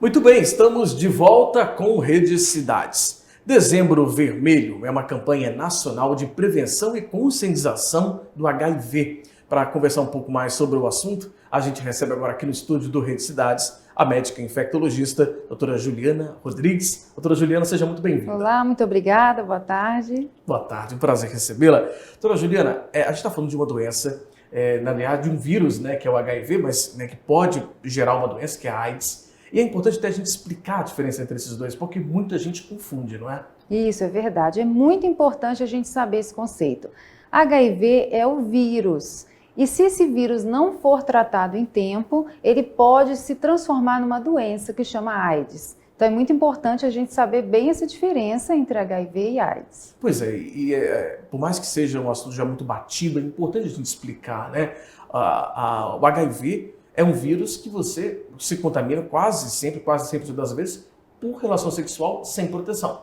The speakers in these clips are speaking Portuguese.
Muito bem, estamos de volta com Rede Cidades. Dezembro Vermelho é uma campanha nacional de prevenção e conscientização do HIV. Para conversar um pouco mais sobre o assunto, a gente recebe agora aqui no estúdio do Rede Cidades a médica infectologista, doutora Juliana Rodrigues. Doutora Juliana, seja muito bem-vinda. Olá, muito obrigada, boa tarde. Boa tarde, um prazer recebê-la. Doutora Juliana, a gente está falando de uma doença, na verdade, de um vírus, né, que é o HIV, mas que pode gerar uma doença, que é a AIDS. E é importante até a gente explicar a diferença entre esses dois, porque muita gente confunde, não é? Isso, é verdade. É muito importante a gente saber esse conceito. HIV é o vírus. E se esse vírus não for tratado em tempo, ele pode se transformar numa doença que chama AIDS. Então é muito importante a gente saber bem essa diferença entre HIV e AIDS. Pois é, por mais que seja um assunto já muito batido, é importante a gente explicar, né? O HIV é um vírus que você se contamina quase sempre das vezes, por relação sexual sem proteção.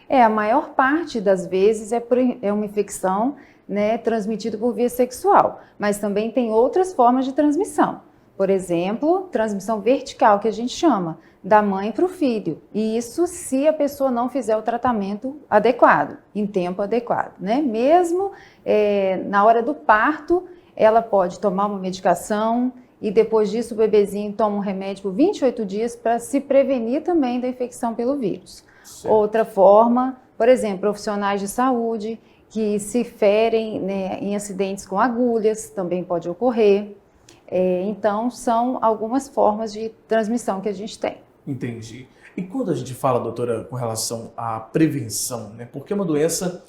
A maior parte das vezes é uma infecção, né, transmitida por via sexual, mas também tem outras formas de transmissão. Por exemplo, transmissão vertical, que a gente chama, da mãe para o filho. E isso se a pessoa não fizer o tratamento adequado, em tempo adequado, né? Mesmo na hora do parto, ela pode tomar uma medicação e depois disso o bebezinho toma um remédio por 28 dias para se prevenir também da infecção pelo vírus. Certo. Outra forma, por exemplo, profissionais de saúde que se ferem, né, em acidentes com agulhas, também pode ocorrer. Então, são algumas formas de transmissão que a gente tem. Entendi. E quando a gente fala, doutora, com relação à prevenção, né? Porque é uma doença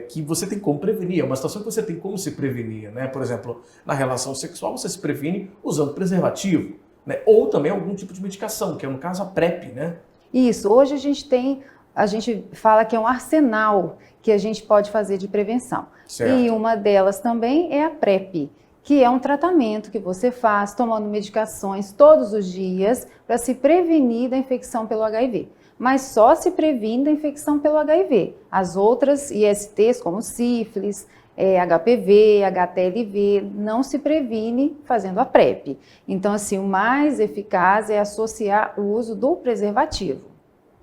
que você tem como prevenir, é uma situação que você tem como se prevenir, né? Por exemplo, na relação sexual você se previne usando preservativo, né? Ou também algum tipo de medicação, que é no caso a PrEP, né? Isso, hoje a gente fala que é um arsenal que a gente pode fazer de prevenção. Certo. E uma delas também é a PrEP, que é um tratamento que você faz tomando medicações todos os dias para se prevenir da infecção pelo HIV. Mas só se previne da infecção pelo HIV. As outras ISTs, como sífilis, HPV, HTLV, não se previne fazendo a PrEP. Então, assim, o mais eficaz é associar o uso do preservativo.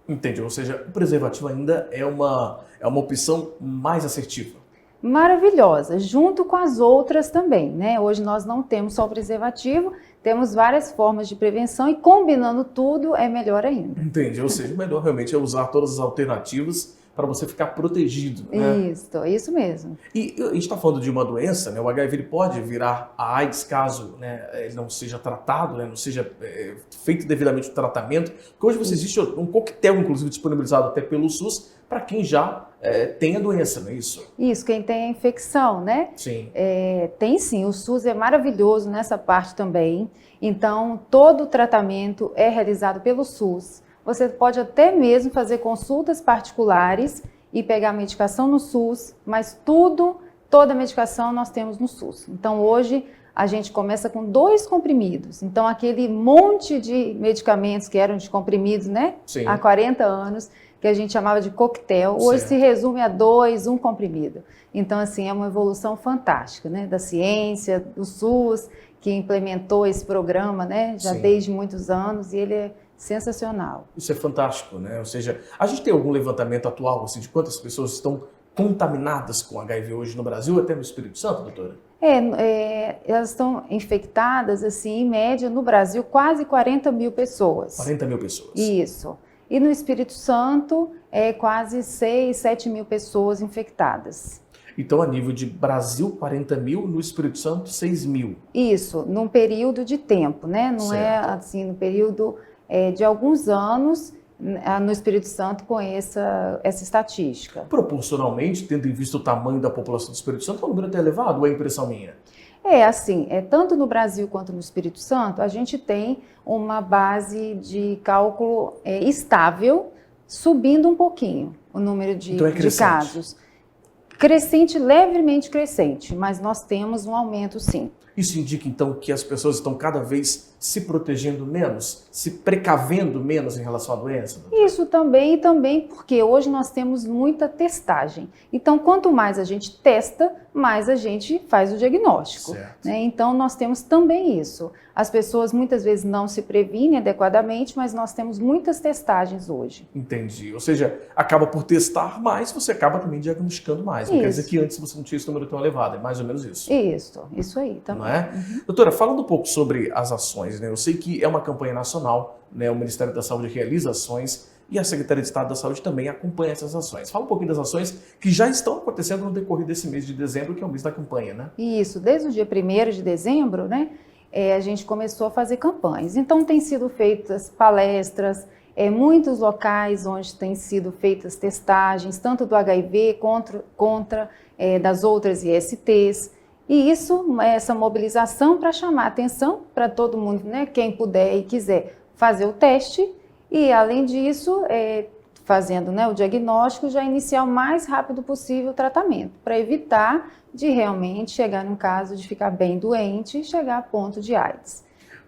Entendi, ou seja, o preservativo ainda é uma opção mais assertiva. Maravilhosa, junto com as outras também, né? Hoje nós não temos só o preservativo, temos várias formas de prevenção e combinando tudo é melhor ainda. Entendi, ou seja, o melhor realmente é usar todas as alternativas para você ficar protegido, né? Isso mesmo. E a gente está falando de uma doença, né? O HIV ele pode virar a AIDS caso, né, ele não seja tratado, né, não seja feito devidamente o tratamento. Porque hoje existe um coquetel, inclusive, disponibilizado até pelo SUS para quem já tem a doença, não é isso? Isso, quem tem a infecção, né? Sim. Tem sim, o SUS é maravilhoso nessa parte também. Então, todo o tratamento é realizado pelo SUS. Você pode até mesmo fazer consultas particulares e pegar a medicação no SUS, mas toda a medicação nós temos no SUS. Então, hoje, a gente começa com 2 comprimidos. Então, aquele monte de medicamentos que eram de comprimidos, né? Sim. Há 40 anos, que a gente chamava de coquetel, hoje se resume a 2, 1 comprimido. Então, assim, é uma evolução fantástica, né? Da ciência, do SUS, que implementou esse programa, né? Já desde muitos anos, e ele é sensacional. Isso é fantástico, né? Ou seja, a gente tem algum levantamento atual assim, de quantas pessoas estão contaminadas com HIV hoje no Brasil, até no Espírito Santo, doutora? Elas estão infectadas, assim, em média, no Brasil, quase 40 mil pessoas. 40 mil pessoas. Isso. E no Espírito Santo, quase 6, 7 mil pessoas infectadas. Então, a nível de Brasil, 40 mil, no Espírito Santo, 6 mil. Isso, num período de tempo, né? Não é assim, no período de alguns anos, no Espírito Santo com essa estatística. Proporcionalmente, tendo em vista o tamanho da população do Espírito Santo, é um número até elevado, ou é impressão minha? Assim, tanto no Brasil quanto no Espírito Santo, a gente tem uma base de cálculo estável, subindo um pouquinho o número de casos. Crescente, levemente crescente, mas nós temos um aumento sim. Isso indica, então, que as pessoas estão cada vez se protegendo menos, se precavendo menos em relação à doença? Doutor? Isso também, e também porque hoje nós temos muita testagem. Então, quanto mais a gente testa, mas a gente faz o diagnóstico, né? Então, nós temos também isso. As pessoas muitas vezes não se previnem adequadamente, mas nós temos muitas testagens hoje. Entendi. Ou seja, acaba por testar mais, você acaba também diagnosticando mais. Não quer dizer que antes você não tinha esse número tão elevado, é mais ou menos isso. Isso aí também. Não é? Doutora, falando um pouco sobre as ações, né? Eu sei que é uma campanha nacional, né? O Ministério da Saúde realiza ações e a Secretaria de Estado da Saúde também acompanha essas ações. Fala um pouquinho das ações que já estão acontecendo no decorrer desse mês de dezembro, que é o mês da campanha, né? Isso, desde o dia 1º de dezembro, né, a gente começou a fazer campanhas. Então, tem sido feitas palestras, muitos locais onde têm sido feitas testagens, tanto do HIV contra das outras ISTs. E isso, essa mobilização para chamar atenção para todo mundo, né, quem puder e quiser fazer o teste. E, além disso, fazendo, né, o diagnóstico, já iniciar o mais rápido possível o tratamento, para evitar de realmente chegar num caso de ficar bem doente e chegar a ponto de AIDS.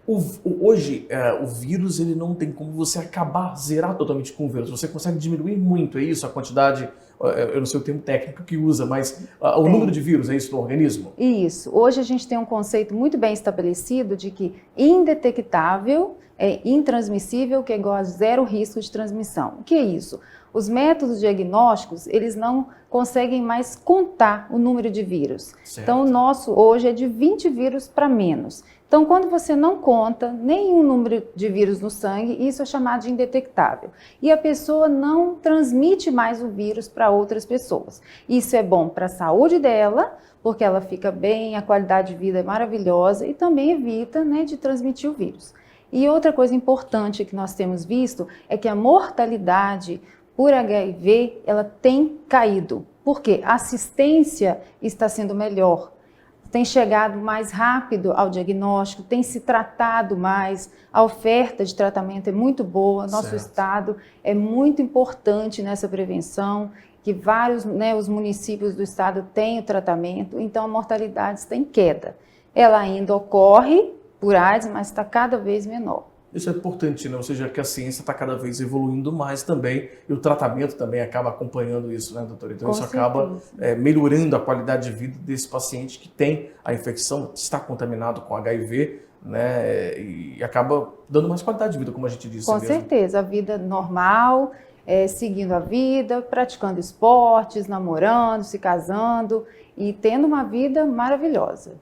Hoje, o vírus, ele não tem como você acabar, zerar totalmente com o vírus. Você consegue diminuir muito, é isso? A quantidade, eu não sei o termo técnico que usa, mas o número de vírus, é isso no organismo? Isso. Hoje a gente tem um conceito muito bem estabelecido de que indetectável é intransmissível, que é igual a 0 risco de transmissão. O que é isso? Os métodos diagnósticos, eles não conseguem mais contar o número de vírus. Certo. Então, o nosso hoje é de 20 vírus para menos. Então, quando você não conta nenhum número de vírus no sangue, isso é chamado de indetectável. E a pessoa não transmite mais o vírus para outras pessoas. Isso é bom para a saúde dela, porque ela fica bem, a qualidade de vida é maravilhosa e também evita, né, de transmitir o vírus. E outra coisa importante que nós temos visto é que a mortalidade por HIV, ela tem caído. Por quê? A assistência está sendo melhor, tem chegado mais rápido ao diagnóstico, tem se tratado mais, a oferta de tratamento é muito boa, nosso estado é muito importante nessa prevenção, que vários, né, os municípios do estado têm o tratamento, então a mortalidade está em queda. Ela ainda ocorre por AIDS, mas está cada vez menor. Isso é importante, né? Ou seja, que a ciência está cada vez evoluindo mais também e o tratamento também acaba acompanhando isso, né, doutora? Então isso acaba melhorando a qualidade de vida desse paciente que tem a infecção, está contaminado com HIV, né? E acaba dando mais qualidade de vida, como a gente disse. Com certeza, a vida normal, seguindo a vida, praticando esportes, namorando, se casando e tendo uma vida maravilhosa.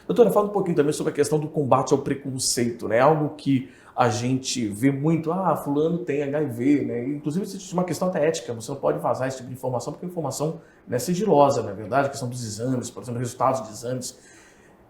Doutora, fala um pouquinho também sobre a questão do combate ao preconceito, né? Algo que a gente vê muito, fulano tem HIV, né? Inclusive, existe uma questão até ética, você não pode vazar esse tipo de informação, porque a informação é sigilosa, não é verdade? A questão dos exames, por exemplo, resultados de exames.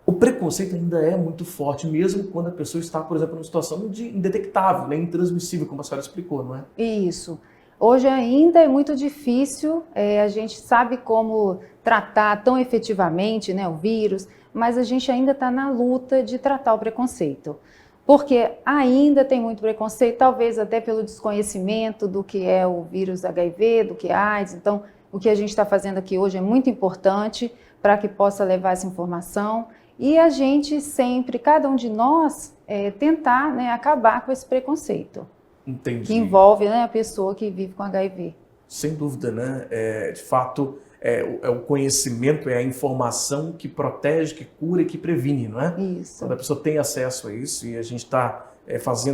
O preconceito ainda é muito forte, mesmo quando a pessoa está, por exemplo, numa situação de indetectável, né? Intransmissível, como a senhora explicou, não é? Isso. Hoje ainda é muito difícil, a gente sabe como tratar tão efetivamente, né, o vírus, mas a gente ainda está na luta de tratar o preconceito. Porque ainda tem muito preconceito, talvez até pelo desconhecimento do que é o vírus HIV, do que é AIDS. Então, o que a gente está fazendo aqui hoje é muito importante para que possa levar essa informação. E a gente sempre, cada um de nós, tentar, né, acabar com esse preconceito. Entendi. Que envolve, né, a pessoa que vive com HIV. Sem dúvida, né? De fato, o conhecimento, é a informação que protege, que cura e que previne, não é? Isso. Quando a pessoa tem acesso a isso e a gente está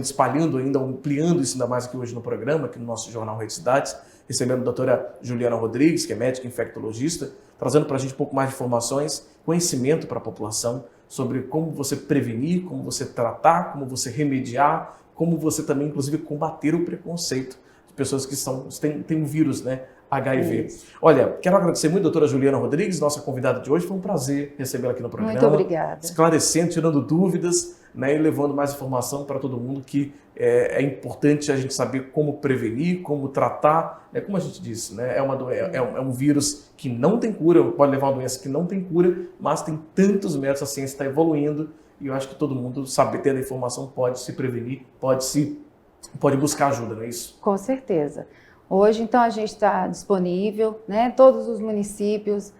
espalhando ainda, ampliando isso ainda mais aqui hoje no programa, aqui no nosso Jornal Rede Cidades, recebendo a doutora Juliana Rodrigues, que é médica infectologista, trazendo para a gente um pouco mais de informações, conhecimento para a população sobre como você prevenir, como você tratar, como você remediar, como você também, inclusive, combater o preconceito de pessoas que têm um vírus, né? HIV. Isso. Olha, quero agradecer muito a doutora Juliana Rodrigues, nossa convidada de hoje. Foi um prazer recebê-la aqui no programa. Muito obrigada. Esclarecendo, tirando dúvidas, né, e levando mais informação para todo mundo, que é importante a gente saber como prevenir, como tratar. Como a gente disse, né, é um vírus que não tem cura, pode levar uma doença que não tem cura, mas tem tantos métodos, a ciência está evoluindo e eu acho que todo mundo, sabe, tendo a informação, pode se prevenir, pode buscar ajuda, não é isso? Com certeza. Hoje, então, a gente está disponível, né? Todos os municípios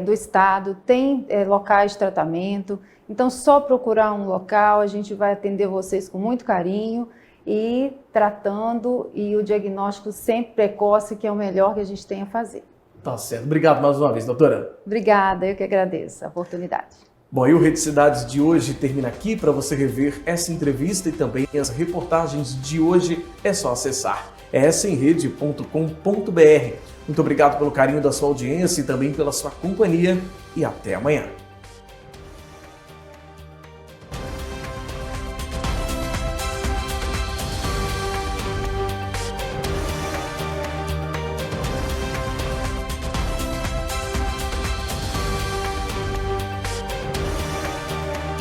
do estado têm locais de tratamento. Então, só procurar um local, a gente vai atender vocês com muito carinho e tratando, e o diagnóstico sempre precoce, que é o melhor que a gente tem a fazer. Tá certo. Obrigado mais uma vez, doutora. Obrigada, eu que agradeço a oportunidade. Bom, e o Rede Cidades de hoje termina aqui. Para você rever essa entrevista e também as reportagens de hoje, é só acessar semrede.com.br. Muito obrigado pelo carinho da sua audiência e também pela sua companhia e até amanhã.